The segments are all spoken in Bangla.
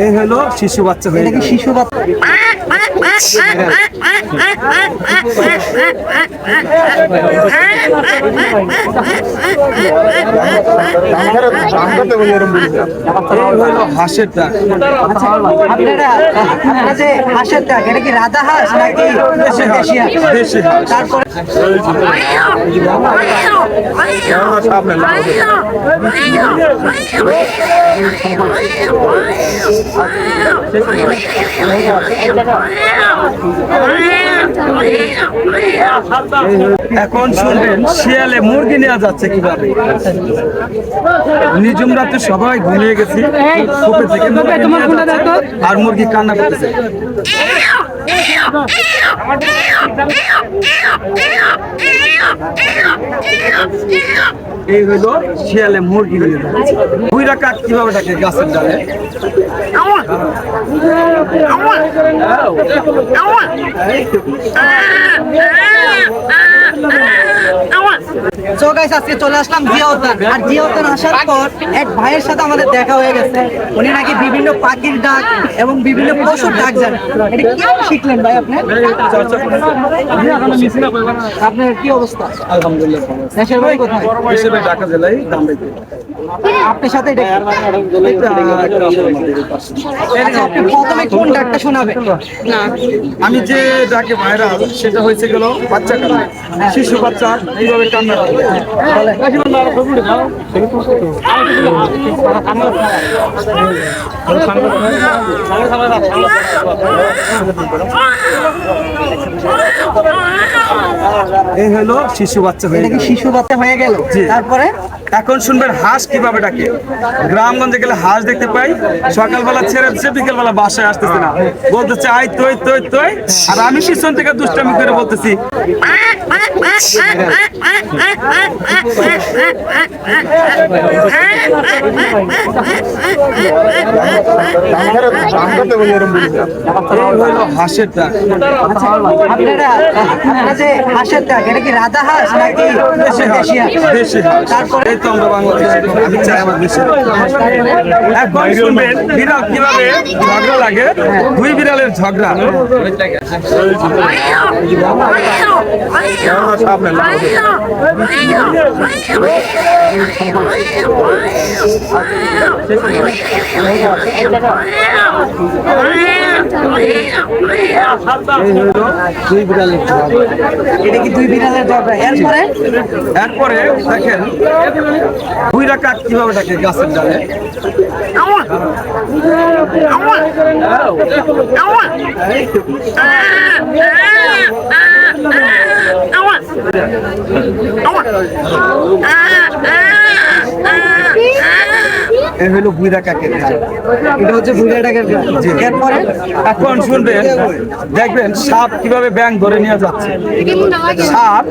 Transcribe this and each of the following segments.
এই হলো শিশু বাচ্চা হয়ে গেল। শিশু বাচ্চা হাঁসের ডাক। আপনারা যে হাঁসের ডাক, এটা কি রাধা হাঁস নাকি দেশি হাঁস? দেশি হাঁস। তারপরে এখন শুনবেন শিয়ালে মুরগি নেওয়া যাচ্ছে কিভাবে। নিজুম রাতে সবাই ঘুমিয়ে গেছি, আর মুরগি কান্না করতেছে। এই হইলো শিয়ালে মুরগি নিয়ে যাচ্ছে। বুইরা কাক কিভাবে ডাকে গাছের ডালে। সো গাইস, আজকে চলে আসলাম জিয়া উদ্যান। আর জিয়া উদ্যান আসার পর এক ভাইয়ের সাথে আমাদের দেখা হয়ে গেছে। উনি নাকি বিভিন্ন পাখির ডাক এবং বিভিন্ন পশুর ডাক জানেন। এটা কি শিখলেন ভাই আপনি? আপনার কি অবস্থা? আলহামদুলিল্লাহ। দেশের বাড়ি কোথায়? হিসেবে ঢাকা জেলায় দামবাইতে। আপনার সাথে এটা আপনি প্রথমে কোন ডাকটা শোনাবেন? না, আমি যে ডাকে ভাইরা সেটা হয়েছে গেল বাচ্চা কান্না, শিশু বাচ্চা এইভাবে কান্না করে। এই হলো শিশু বাচ্চা হয়ে এটা কি গেল। শিশু বাচ্চা হয়ে গেল? তারপরে এখন শুনবেন হাঁস কিভাবে ডাকে। গ্রামগঞ্জে গেলে হাঁস দেখতে পাই, সকালবেলা ছেড়ে দিচ্ছে, বিকেলবেলা বাসায় আসতেছে না, বলতেছে আই তৈ তৈ তৈ। আর আমি পিছন থেকে দুষ্টামি করে বলতেছি হাঁসের ডাক। আপনারা যে হাঁসের ডাক, এটা কি রাধা হাঁস নাকি দেশি হাঁস? দেশি হাঁস। তারপরে এই তো আমরা বাংলাদেশে, আমি চাই আমার দেশে। এখন শুনবেন বিড়াল কিভাবে ঝগড়া লাগে। দুই বিড়ালের ঝগড়া। দুই বিড়ালের ঝগড়া। এটা কি দুই বিড়ালের ঝগড়া? এরপরে এরপরে দেখেন বুইরা কাক কিভাবে ডাকে গাছের ডালে। এই হলো বুইরা কাকের গান। এটা হচ্ছে বুড়িয়া ডাকের গান। এরপরে এখন শুনবেন, দেখবেন সাপ কিভাবে ব্যাংক ধরে নিয়ে যাচ্ছে। সাপ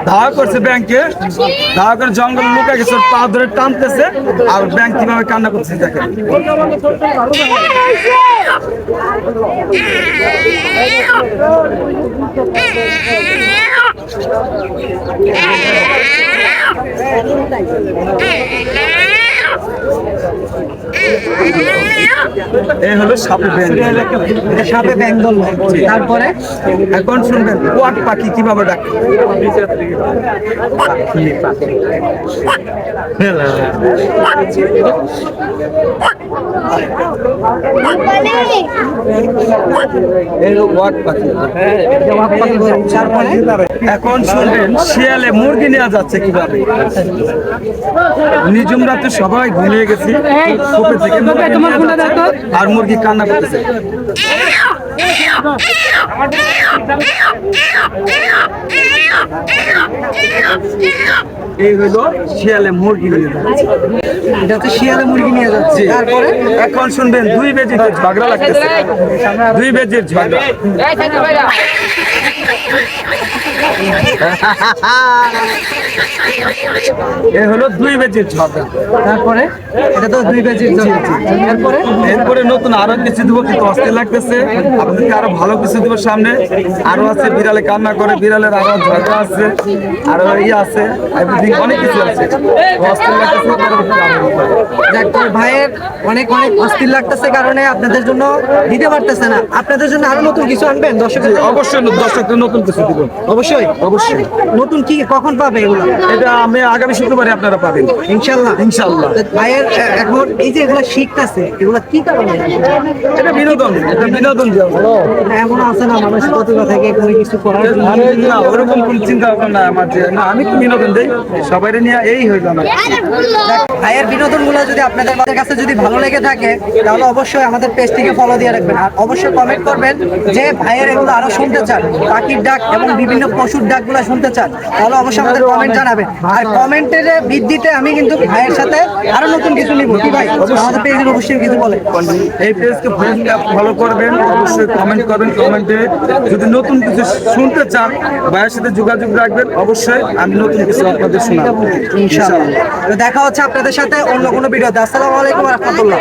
ধাওয়া করছে ব্যাংকে, ধাওয়া করে জঙ্গল লুকা গেছে, পা ধরে টানতেছে, আর ব্যাংক কিভাবে কান্না করছে দেখেন। এই হলো সাপে ব্যাংক। এটা সাপে ব্যাং ধরলো। তারপরে এখন শুনবেন কোয়াক পাখি কিভাবে ডাকে। এই হলো কোয়াক পাখি। এখন শুনবেন শিয়ালে মুরগি নেওয়া যাচ্ছে কিভাবে। নিজুম রাতে সবাই ঘুমিয়ে গেছি, আর মুরগি কান্না করতেছে। এই হইলো শিয়ালে মুরগি নিয়ে যাচ্ছে। এটা হচ্ছে শিয়ালে মুরগি নিয়ে যাচ্ছে। তারপরে এখন শুনবেন দুই বেজির ঝগড়া লাগতেছে। দুই বেজির ঝগড়া। এ হলো দুই বেজির ঝগড়া। এরপরে এটা তো 2 কেজি এরপরে এরপরে নতুন আরো কিছু দিব, কিন্তু অস্থির লাগতেছে। আপনাদেরকে আরো ভালো কিছু দিব সামনে। আরো আছে বিড়ালে কান্না করে, বিড়ালের আরো ঝগড়া আছে, আরো আছে, এভরিথিং অনেক কিছু আছে। অস্থির লাগতেছে। যাক, তো ভাইয়ের অনেক অনেক অস্থির লাগতেছে কারণে আপনাদের জন্য দিতে পারতেছে না। আপনাদের জন্য আরো নতুন কিছু আনবেন দর্শকের জন্য? অবশ্যই দর্শকদের নতুন কিছু দিব। অবশ্যই অবশ্যই। নতুন কি কখন পাবে এগুলো? এটা আমি আগামী শুক্রবারে আপনারা পাবেন ইনশাল্লাহ। ইনশাল্লাহ। তো ভাইয়ের এখন এই যে এগুলো শিখতেছে, এগুলো কি কারণে? এটা বিনোদন, এটা বিনোদন দেওয়া। এমন আছে না মানুষ প্রতিভা থেকে কোনো কিছু করার জন্য? না, ওরকম কোন চিন্তা ভাবনা নাই আমার, যে না আমি তো বিনোদন দেই সবাই নিয়ে, এই হইল আমার। ভাইয়ের বিনোদনগুলো যদি আপনাদের কাছে যদি ভালো লেগে থাকে তাহলে অবশ্যই আমাদের পেজটিকে ফলো দিয়ে রাখবেন, আর অবশ্যই কমেন্ট করবেন যে ভাইয়ের এগুলো আরো শুনতে চান, পাখির ডাক এবং বিভিন্ন পশুর ডাকগুলো শুনতে চান, তাহলে অবশ্যই আমাদের কমেন্ট জানাবেন। আর কমেন্টের ভিত্তিতে আমি কিন্তু ভাইয়ের সাথে আরো নতুন কিছু নিব। কি ভাই, আমাদের পেজের অবশ্যই কিছু বলে। এই পেজকে ফলো করবেন, অবশ্যই কমেন্ট করবেন। কমেন্টে যদি নতুন কিছু শুনতে চান, ভাইয়ের সাথে যোগাযোগ রাখবেন, অবশ্যই আমি নতুন কিছু আপনাদের শোনাবো ইনশাআল্লাহ। তো দেখা হচ্ছে আপনাদের সাথে অন্য কোনো ভিডিওতে। আসসালামু আলাইকুম ওয়া রাহমাতুল্লাহ।